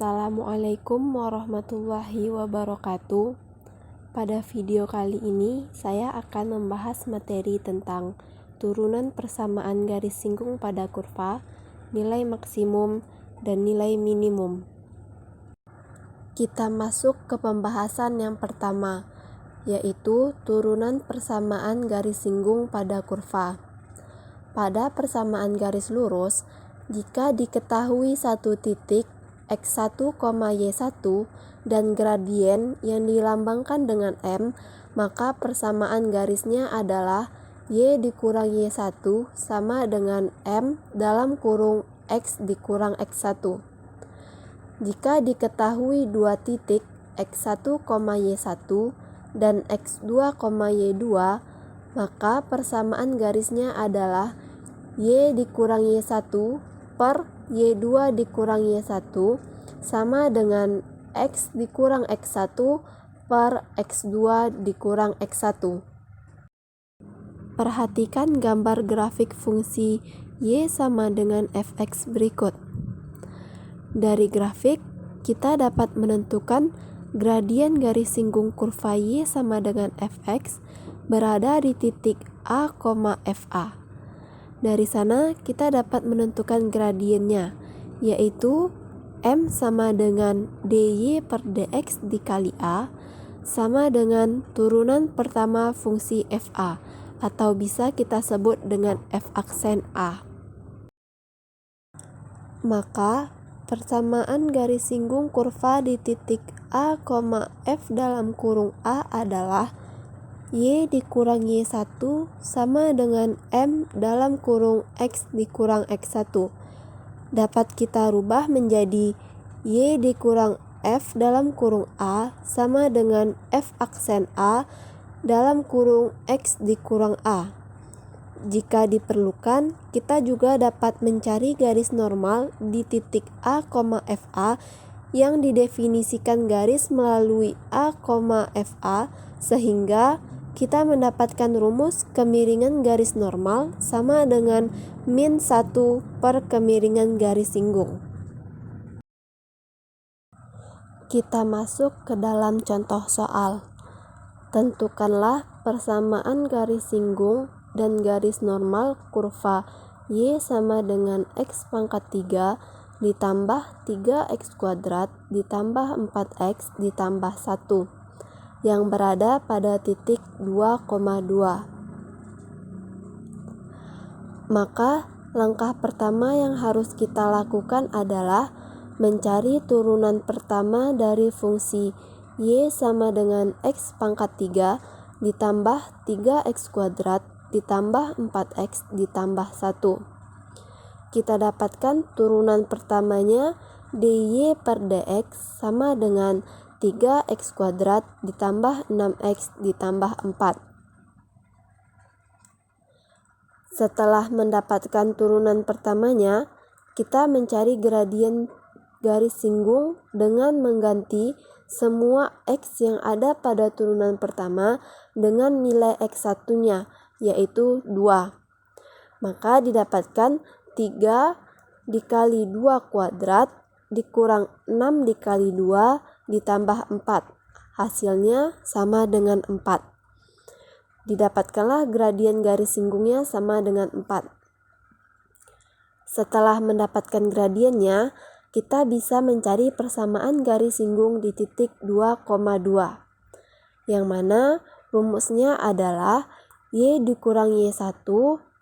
Assalamualaikum warahmatullahi wabarakatuh. Pada video kali ini, saya akan membahas materi tentang turunan persamaan garis singgung pada kurva, nilai maksimum, dan nilai minimum. Kita masuk ke pembahasan yang pertama, yaitu turunan persamaan garis singgung pada kurva. Pada persamaan garis lurus, jika diketahui satu titik x1, y1 dan gradien yang dilambangkan dengan M, maka persamaan garisnya adalah y dikurang y1 sama dengan M dalam kurung x dikurang x1. Jika diketahui dua titik x1, y1 dan x2, y2, maka persamaan garisnya adalah y dikurang y1 per y2 dikurang y1 sama dengan x dikurang x1 per x2 dikurang x1. Perhatikan gambar grafik fungsi y sama dengan fx berikut. Dari grafik, kita dapat menentukan gradien garis singgung kurva y sama dengan fx berada di titik a, fa. Dari sana kita dapat menentukan gradiennya, yaitu M sama dengan dy per dx dikali A sama dengan turunan pertama fungsi fa, atau bisa kita sebut dengan f aksen A. Maka persamaan garis singgung kurva di titik a, f dalam kurung A adalah y dikurang y1 sama dengan M dalam kurung x dikurang x1. Dapat kita rubah menjadi y dikurang f dalam kurung A sama dengan f aksen A dalam kurung x dikurang A. Jika diperlukan, kita juga dapat mencari garis normal di titik a, fa yang didefinisikan garis melalui a, fa sehingga kita mendapatkan rumus kemiringan garis normal sama dengan min 1 per kemiringan garis singgung. Kita masuk ke dalam contoh soal. Tentukanlah persamaan garis singgung dan garis normal kurva y sama dengan x pangkat 3 ditambah 3x kuadrat ditambah 4x ditambah 1. Yang berada pada titik 2,2. Maka langkah pertama yang harus kita lakukan adalah mencari turunan pertama dari fungsi y sama dengan x pangkat 3 ditambah 3x kuadrat ditambah 4x ditambah 1. Kita dapatkan turunan pertamanya dy per dx sama dengan 3x kuadrat ditambah 6x ditambah 4. Setelah mendapatkan turunan pertamanya, kita mencari gradien garis singgung dengan mengganti semua x yang ada pada turunan pertama dengan nilai x1-nya, yaitu 2. Maka didapatkan 3 dikali 2 kuadrat dikurang 6 dikali 2 ditambah 4. Hasilnya sama dengan 4. Didapatkanlah gradien garis singgungnya sama dengan 4. Setelah mendapatkan gradiennya, kita bisa mencari persamaan garis singgung di titik 2,2. Yang mana rumusnya adalah y dikurang y1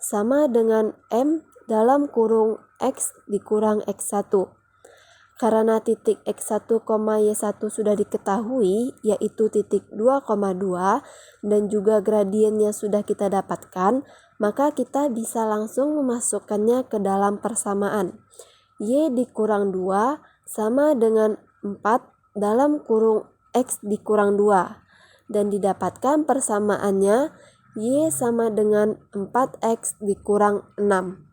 sama dengan M dalam kurung x dikurang x1. Karena titik x1, y1 sudah diketahui, yaitu titik 2,2, dan juga gradiennya sudah kita dapatkan, maka kita bisa langsung memasukkannya ke dalam persamaan. Y dikurang 2 sama dengan 4 dalam kurung x dikurang 2, dan didapatkan persamaannya y sama dengan 4x dikurang 6.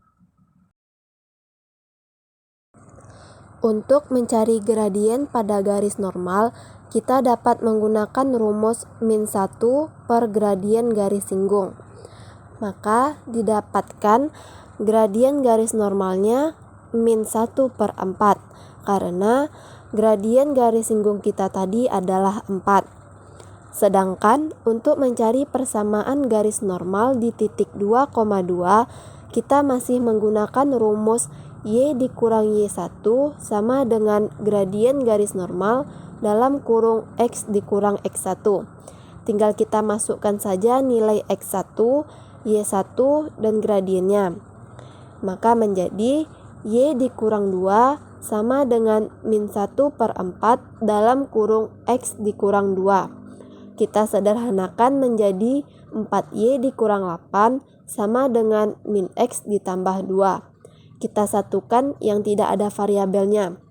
Untuk mencari gradien pada garis normal, kita dapat menggunakan rumus min 1 per gradien garis singgung. Maka didapatkan gradien garis normalnya min 1 per 4, karena Gradien garis singgung kita tadi adalah 4. Sedangkan untuk mencari persamaan garis normal di titik 2,2, kita masih menggunakan rumus Y dikurang Y1 sama dengan gradien garis normal dalam kurung X dikurang X1. Tinggal kita masukkan saja nilai X1, Y1, dan gradiennya. Maka menjadi Y dikurang 2 sama dengan min 1/4 dalam kurung X dikurang 2. Kita sederhanakan menjadi 4Y dikurang 8 sama dengan min X ditambah 2. Kita satukan yang tidak ada variabelnya.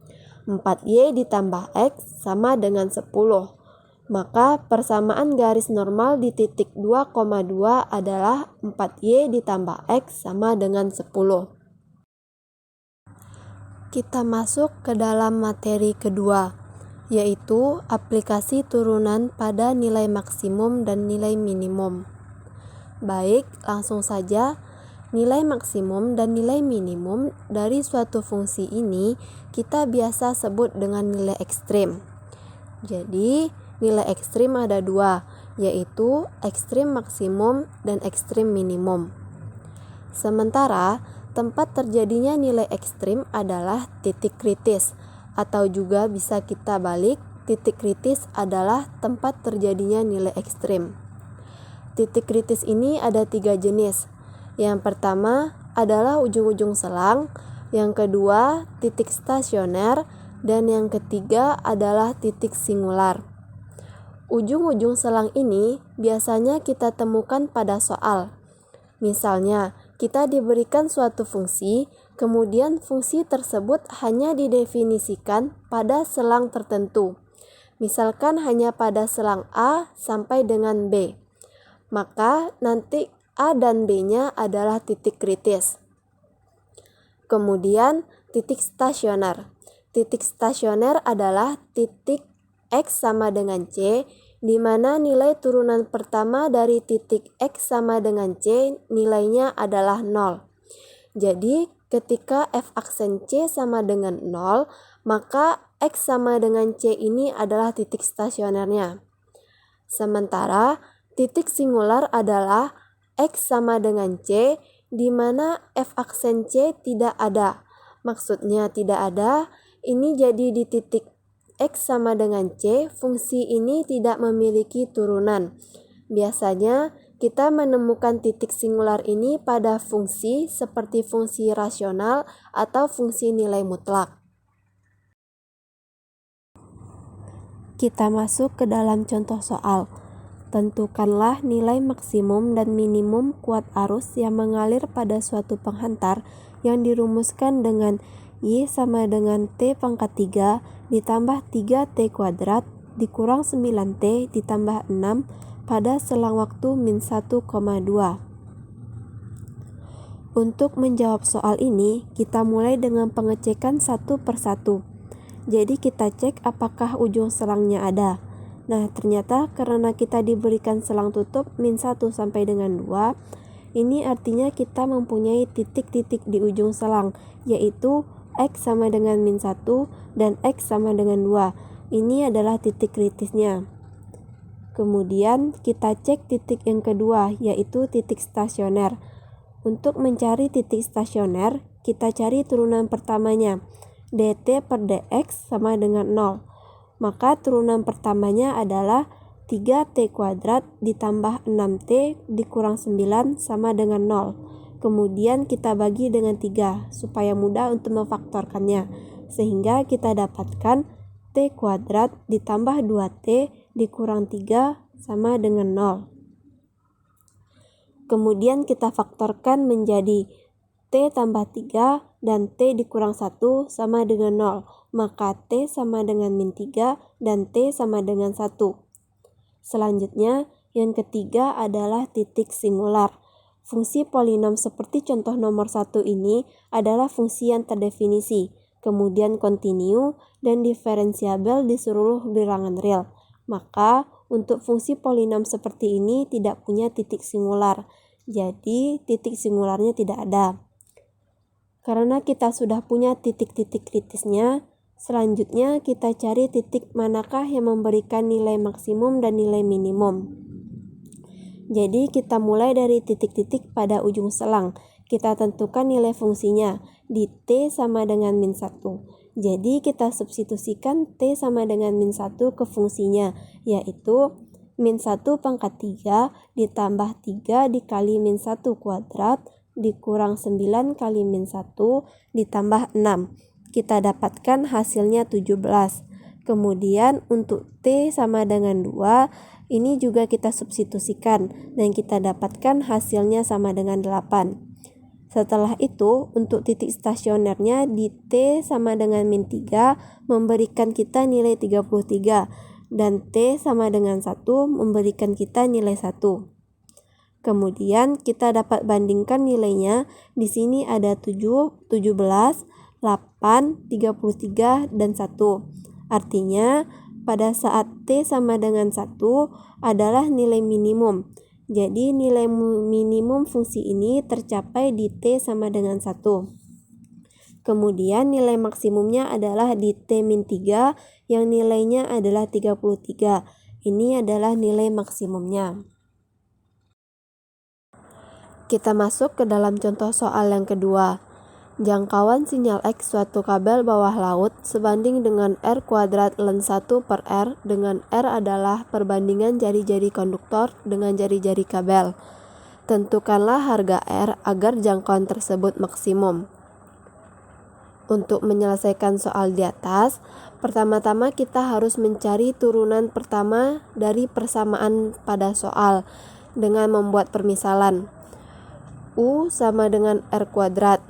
4Y ditambah X sama dengan 10. Maka persamaan garis normal di titik 2,2 adalah 4Y ditambah X sama dengan 10. Kita masuk ke dalam materi kedua, yaitu aplikasi turunan pada nilai maksimum dan nilai minimum. Baik, langsung saja. Nilai maksimum dan nilai minimum dari suatu fungsi ini kita biasa sebut dengan nilai ekstrim. Jadi, nilai ekstrim ada 2, yaitu ekstrim maksimum dan ekstrim minimum. Sementara, tempat terjadinya nilai ekstrim adalah titik kritis, atau juga bisa kita balik, titik kritis adalah tempat terjadinya nilai ekstrim. Titik kritis ini ada 3 jenis. Yang pertama adalah ujung-ujung selang, yang kedua titik stasioner, dan yang ketiga adalah titik singular. Ujung-ujung selang ini biasanya kita temukan pada soal. Misalnya, kita diberikan suatu fungsi, kemudian fungsi tersebut hanya didefinisikan pada selang tertentu. Misalkan hanya pada selang A sampai dengan B. Maka nanti A dan B-nya adalah titik kritis. Kemudian titik stasioner. Titik stasioner adalah titik X sama dengan C, di mana nilai turunan pertama dari titik X sama dengan C nilainya adalah 0. Jadi ketika F aksen C sama dengan 0, maka X sama dengan C ini adalah titik stasionernya. Sementara titik singular adalah X sama dengan C, di mana F aksen C tidak ada. Maksudnya tidak ada, ini jadi di titik X sama dengan C, fungsi ini tidak memiliki turunan. Biasanya kita menemukan titik singular ini pada fungsi seperti fungsi rasional atau fungsi nilai mutlak. Kita masuk ke dalam contoh soal. Tentukanlah nilai maksimum dan minimum kuat arus yang mengalir pada suatu penghantar yang dirumuskan dengan Y sama dengan T pangkat 3 ditambah 3T kuadrat dikurang 9T ditambah 6 pada selang waktu min 1,2. Untuk menjawab soal ini, kita mulai dengan pengecekan satu persatu. Jadi kita cek apakah ujung selangnya ada. Nah, ternyata karena kita diberikan selang tutup min 1 sampai dengan 2, ini artinya kita mempunyai titik-titik di ujung selang, yaitu X sama dengan min 1 dan X sama dengan 2. Ini adalah titik kritisnya. Kemudian kita cek titik yang kedua, yaitu titik stasioner. Untuk mencari titik stasioner, kita cari turunan pertamanya, dt per dx sama dengan 0. Maka turunan pertamanya adalah 3T kuadrat ditambah 6T dikurang 9 sama dengan 0. Kemudian kita bagi dengan 3 supaya mudah untuk memfaktorkannya. Sehingga kita dapatkan T kuadrat ditambah 2T dikurang 3 sama dengan 0. Kemudian kita faktorkan menjadi T tambah 3 dan T dikurang 1 sama dengan 0. Maka T sama dengan min 3 dan T sama dengan 1. Selanjutnya, yang ketiga adalah titik singular. Fungsi polinom seperti contoh nomor 1 ini adalah fungsi yang terdefinisi, kemudian kontinu dan diferensiabel di seluruh bilangan real. Maka, untuk fungsi polinom seperti ini tidak punya titik singular. Jadi, titik singularnya tidak ada. Karena kita sudah punya titik-titik kritisnya, Selanjutnya kita cari titik manakah yang memberikan nilai maksimum dan nilai minimum. Jadi kita mulai dari titik-titik pada ujung selang. Kita tentukan nilai fungsinya di T sama dengan min 1. Jadi kita substitusikan T sama dengan min 1 ke fungsinya, yaitu min 1 pangkat 3 ditambah 3 dikali min 1 kuadrat dikurang 9 kali min 1 ditambah 6. Kita dapatkan hasilnya 17. Kemudian untuk T sama dengan 2, ini juga kita substitusikan dan kita dapatkan hasilnya sama dengan 8. Setelah itu, untuk titik stasionernya di T sama dengan min 3 memberikan kita nilai 33 dan T sama dengan 1 memberikan kita nilai 1. Kemudian kita dapat bandingkan nilainya. Di sini ada 7, 17, 8, 33, dan 1. Artinya pada saat T sama dengan 1 adalah nilai minimum. Jadi nilai minimum fungsi ini tercapai di T sama dengan 1. Kemudian nilai maksimumnya adalah di T-3 yang nilainya adalah 33. Ini adalah nilai maksimumnya. Kita masuk ke dalam contoh soal yang kedua. Jangkauan sinyal X suatu kabel bawah laut sebanding dengan R kuadrat ln 1 per R, dengan R adalah perbandingan jari-jari konduktor dengan jari-jari kabel. Tentukanlah harga R agar jangkauan tersebut maksimum. Untuk menyelesaikan soal di atas, pertama-tama kita harus mencari turunan pertama dari persamaan pada soal dengan membuat permisalan. U sama dengan R kuadrat.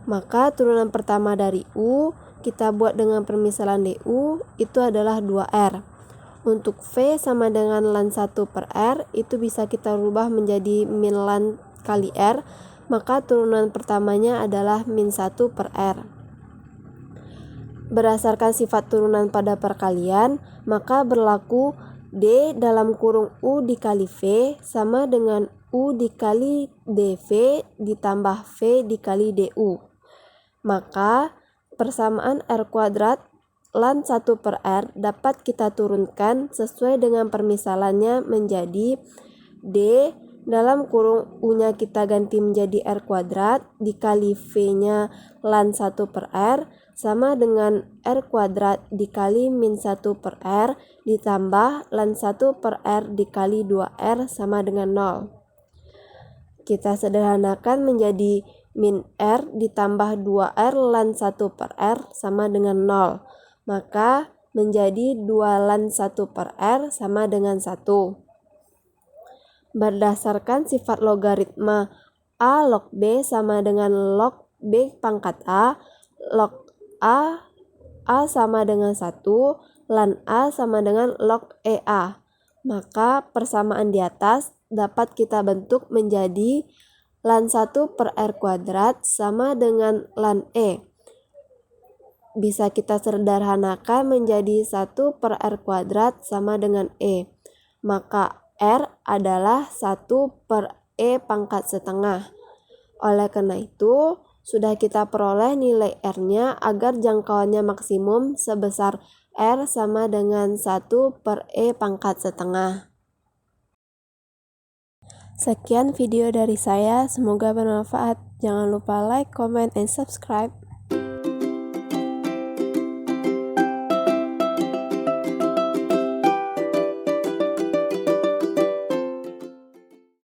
Maka turunan pertama dari U kita buat dengan permisalan DU, itu adalah 2R. Untuk V sama dengan ln 1 per R, itu bisa kita rubah menjadi min ln kali R, maka turunan pertamanya adalah min 1 per R. Berdasarkan sifat turunan pada perkalian, maka berlaku D dalam kurung U dikali V sama dengan U dikali dV ditambah V dikali DU. Maka persamaan R kuadrat ln 1 per R dapat kita turunkan sesuai dengan permisalannya menjadi D dalam kurung U-nya kita ganti menjadi R kuadrat dikali V-nya ln 1 per R sama dengan R kuadrat dikali min 1 per R ditambah ln 1 per R dikali 2R sama dengan 0. Kita sederhanakan menjadi min R ditambah 2R ln 1 per R sama dengan 0. Maka menjadi 2 ln 1 per R sama dengan 1. Berdasarkan sifat logaritma A log B sama dengan log B pangkat A, log A sama dengan 1, ln A sama dengan log EA. Maka persamaan di atas dapat kita bentuk menjadi ln 1 per R kuadrat sama dengan ln E. Bisa kita sederhanakan menjadi 1 per R kuadrat sama dengan E. Maka R adalah 1 per E pangkat setengah. Oleh karena itu, sudah kita peroleh nilai R-nya agar jangkauannya maksimum sebesar R sama dengan 1 per E pangkat setengah. Sekian video dari saya, semoga bermanfaat. Jangan lupa like, comment, and subscribe.